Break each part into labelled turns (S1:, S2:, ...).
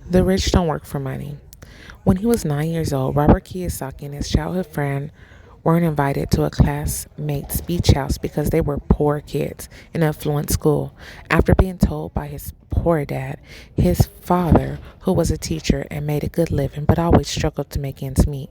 S1: The rich don't work for money. When he was 9 years old, Robert Kiyosaki and his childhood friend weren't invited to a classmate's beach house because they were poor kids in an affluent school. After being told by his poor dad, his father, who was a teacher and made a good living but always struggled to make ends meet,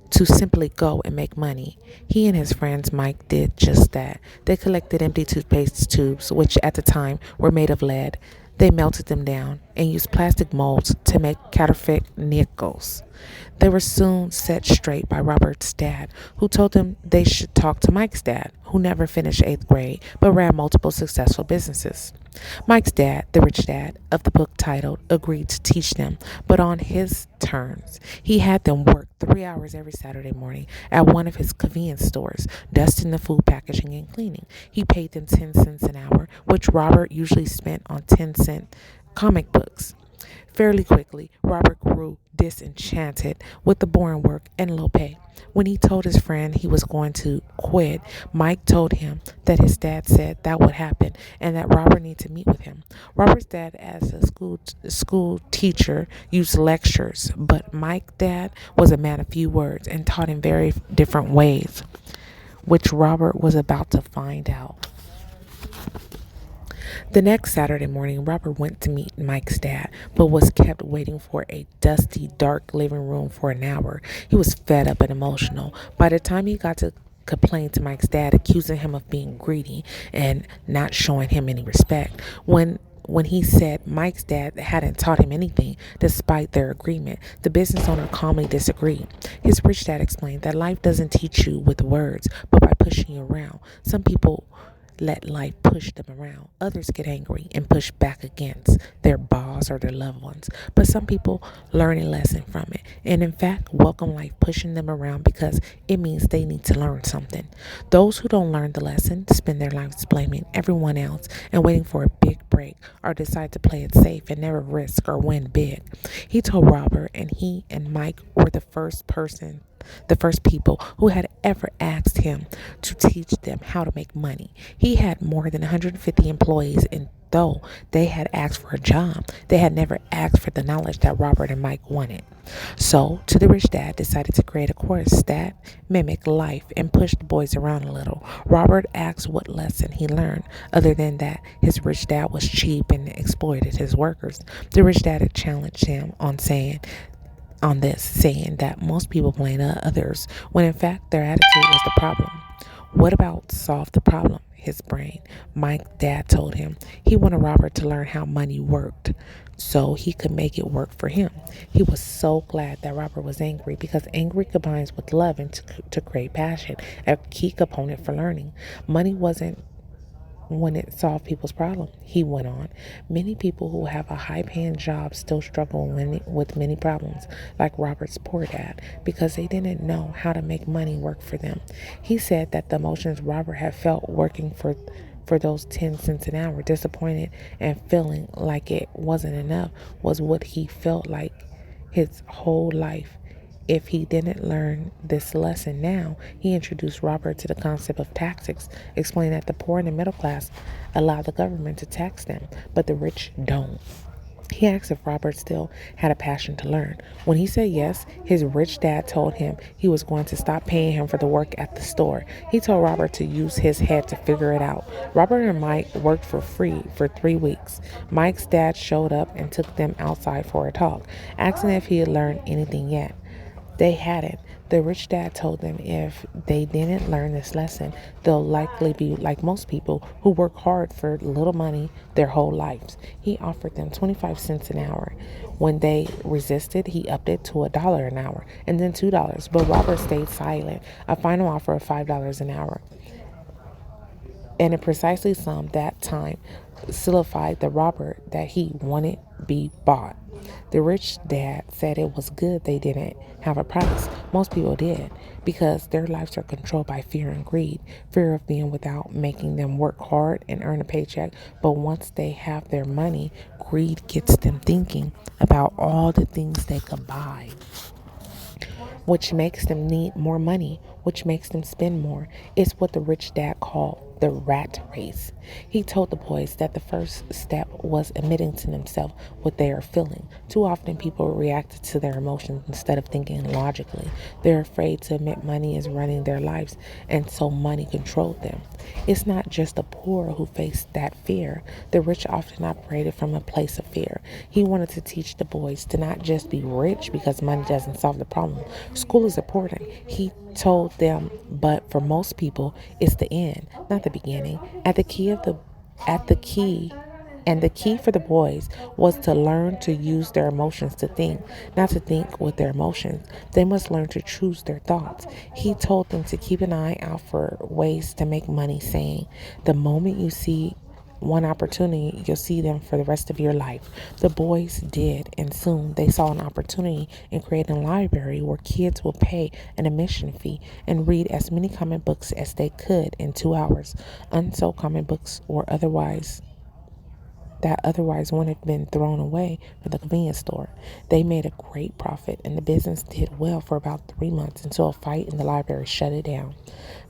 S1: to simply go and make money. He and his friends Mike did just that. They collected empty toothpaste tubes, which at the time were made of lead. They melted them down and used plastic molds to make counterfeit nickels. They were soon set straight by Robert's dad, who told them they should talk to Mike's dad, who never finished eighth grade but ran multiple successful businesses. Mike's dad, the rich dad of the book titled, agreed to teach them, but on his terms. He had them work 3 hours every Saturday morning at one of his convenience stores, dusting the food packaging and cleaning. He paid them 10 cents an hour, which Robert usually spent on 10-cent comic books. Fairly quickly, Robert grew disenchanted with the boring work and low pay. When he told his friend he was going to quit, Mike told him that his dad said that would happen and that Robert needed to meet with him. Robert's dad, as a school teacher, used lectures, but Mike's dad was a man of few words and taught in very different ways, which Robert was about to find out. The next Saturday morning, Robert went to meet Mike's dad, but was kept waiting for a dusty, dark living room for an hour. He was fed up and emotional. By the time he got to complain to Mike's dad, accusing him of being greedy and not showing him any respect, when he said Mike's dad hadn't taught him anything despite their agreement, the business owner calmly disagreed. His rich dad explained that life doesn't teach you with words, but by pushing you around. Some people let life push them around. Others get angry and push back against their boss or their loved ones. But some people learn a lesson from it and, in fact, welcome life pushing them around because it means they need to learn something. Those who don't learn the lesson spend their lives blaming everyone else and waiting for a big break or decide to play it safe and never risk or win big. He told Robert and he and Mike were the first people who had ever asked him to teach them how to make money. He had more than 150 employees, and though they had asked for a job, they had never asked for the knowledge that Robert and Mike wanted. So, to the rich dad decided to create a course that mimicked life and pushed the boys around a little. Robert asked what lesson he learned, other than that his rich dad was cheap and exploited his workers. The rich dad had challenged him saying that most people blame others when in fact their attitude was the problem. What about solve the problem? His brain. Mike's dad told him he wanted Robert to learn how money worked so he could make it work for him. He was so glad that Robert was angry because angry combines with love and to create passion, a key component for learning. Money wasn't when it solved people's problems. He went on. Many people who have a high paying job still struggle with many problems, like Robert's poor dad, because they didn't know how to make money work for them. He said that the emotions Robert had felt working for those 10 cents an hour, disappointed and feeling like it wasn't enough, was what he felt like his whole life. If he didn't learn this lesson now, he introduced Robert to the concept of taxes, explaining that the poor and the middle class allow the government to tax them, but the rich don't. He asked if Robert still had a passion to learn. When he said yes, his rich dad told him he was going to stop paying him for the work at the store. He told Robert to use his head to figure it out. Robert and Mike worked for free for 3 weeks. Mike's dad showed up and took them outside for a talk, asking if he had learned anything yet. They hadn't. The rich dad told them if they didn't learn this lesson, they'll likely be like most people who work hard for little money their whole lives. He offered them 25 cents an hour. When they resisted, he upped it to $1 an hour and then $2. But Robert stayed silent. A final offer of $5 an hour and a precisely sum that time solidified the Robert that he wanted be bought. The rich dad said it was good they didn't have a price. Most people did because their lives are controlled by fear and greed. Fear of being without making them work hard and earn a paycheck. But once they have their money, greed gets them thinking about all the things they could buy, which makes them need more money, which makes them spend more. It's what the rich dad called the rat race. He told the boys that the first step was admitting to themselves what they are feeling. Too often people react to their emotions instead of thinking logically. They're afraid to admit money is running their lives, and so money controlled them. It's not just the poor who face that fear. The rich often operated from a place of fear. He wanted to teach the boys to not just be rich because money doesn't solve the problem. School is important. He told them, but for most people, it's the end, not the beginning. At the key and the key for the boys was to learn to use their emotions to think, not to think with their emotions. They must learn to choose their thoughts. He told them to keep an eye out for ways to make money, saying, the moment you see one opportunity, you'll see them for the rest of your life. The boys did, and soon they saw an opportunity in creating a library where kids will pay an admission fee and read as many comic books as they could in 2 hours. Unsold comic books were otherwise wouldn't have been thrown away for the convenience store. They made a great profit, and the business did well for about 3 months until a fight in the library shut it down.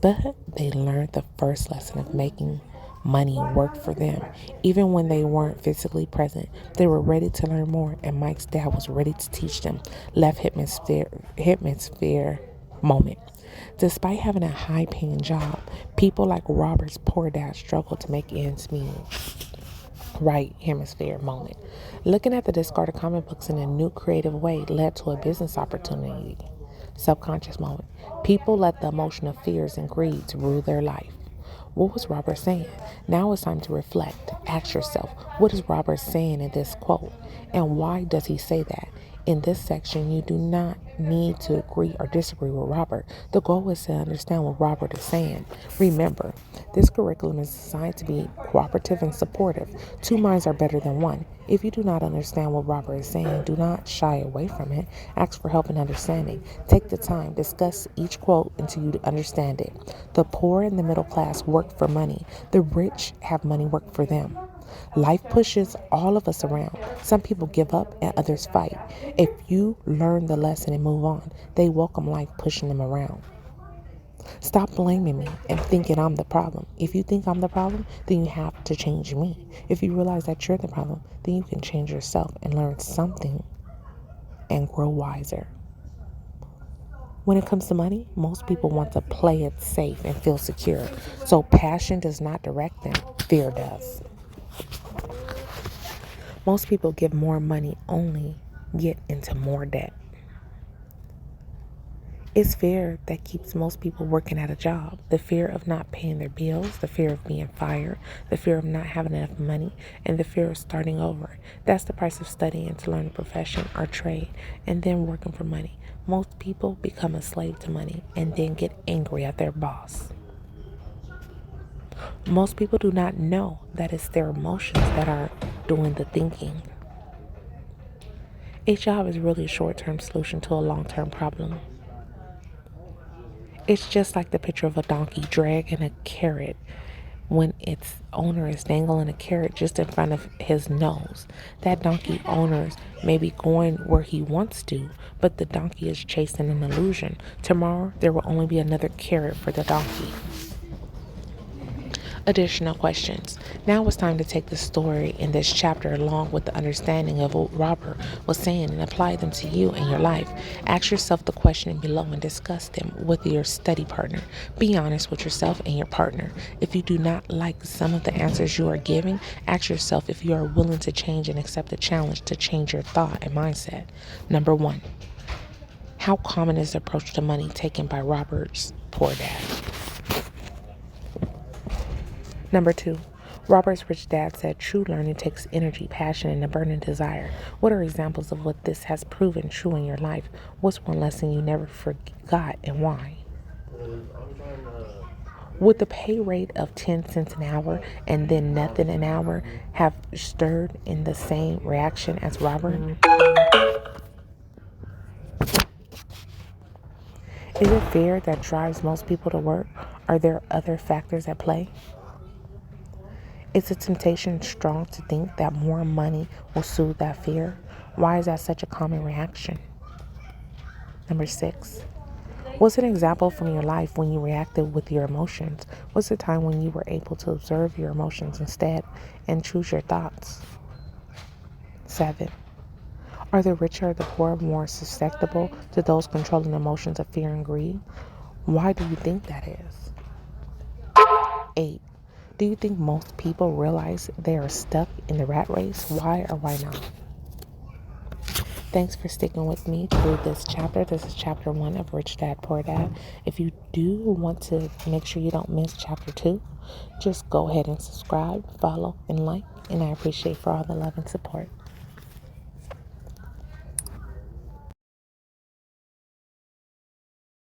S1: But they learned the first lesson of making money work for them. Even when they weren't physically present, they were ready to learn more, and Mike's dad was ready to teach them. Left Hypnosphere moment. Despite having a high-paying job, people like Robert's poor dad struggled to make ends meet. Right hemisphere moment. Looking at the discarded comic books in a new creative way led to a business opportunity. Subconscious moment. People let the emotion of fears and greed rule their life. What was Robert saying? Now it's time to reflect. Ask yourself, what is Robert saying in this quote? And why does he say that? In this section, you do not need to agree or disagree with Robert. The goal is to understand what Robert is saying. Remember, this curriculum is designed to be cooperative and supportive. Two minds are better than one. If you do not understand what Robert is saying, do not shy away from it. Ask for help in understanding. Take the time. Discuss each quote until you understand it. The poor and the middle class work for money. The rich have money work for them. Life pushes all of us around. Some people give up and others fight. If you learn the lesson and move on, they welcome life pushing them around. Stop blaming me and thinking I'm the problem. If you think I'm the problem, then you have to change me. If you realize that you're the problem, then you can change yourself and learn something and grow wiser. When it comes to money, most people want to play it safe and feel secure. So passion does not direct them, fear does. Most people give more money only get into more debt. It's fear that keeps most people working at a job. The fear of not paying their bills, the fear of being fired, the fear of not having enough money, and the fear of starting over. That's the price of studying to learn a profession or trade and then working for money. Most people become a slave to money and then get angry at their boss. Most people do not know that it's their emotions that are doing the thinking. A job is really a short-term solution to a long-term problem. It's just like the picture of a donkey dragging a carrot when its owner is dangling a carrot just in front of his nose. That donkey owner may be going where he wants to, but the donkey is chasing an illusion. Tomorrow, there will only be another carrot for the donkey. Additional questions. Now it's time to take the story in this chapter along with the understanding of what Robert was saying and apply them to you in your life. Ask yourself the question below and discuss them with your study partner. Be honest with yourself and your partner. If you do not like some of the answers you are giving, ask yourself if you are willing to change and accept the challenge to change your thought and mindset. Number 1. How common is the approach to money taken by Robert's poor dad? Number 2, Robert's rich dad said true learning takes energy, passion, and a burning desire. What are examples of what this has proven true in your life? What's one lesson you never forgot and why? Would the pay rate of 10 cents an hour and then nothing an hour have stirred in the same reaction as Robert? Is it fear that drives most people to work? Are there other factors at play? Is the temptation strong to think that more money will soothe that fear? Why is that such a common reaction? Number 6. What's an example from your life when you reacted with your emotions? What's the time when you were able to observe your emotions instead and choose your thoughts? 7. Are the rich or the poor more susceptible to those controlling emotions of fear and greed? Why do you think that is? 8. Do you think most people realize they are stuck in the rat race? Why or why not? Thanks for sticking with me through this chapter. This is chapter 1 of Rich Dad Poor Dad. If you do want to make sure you don't miss chapter 2, just go ahead and subscribe, follow, and like. And I appreciate for all the love and support.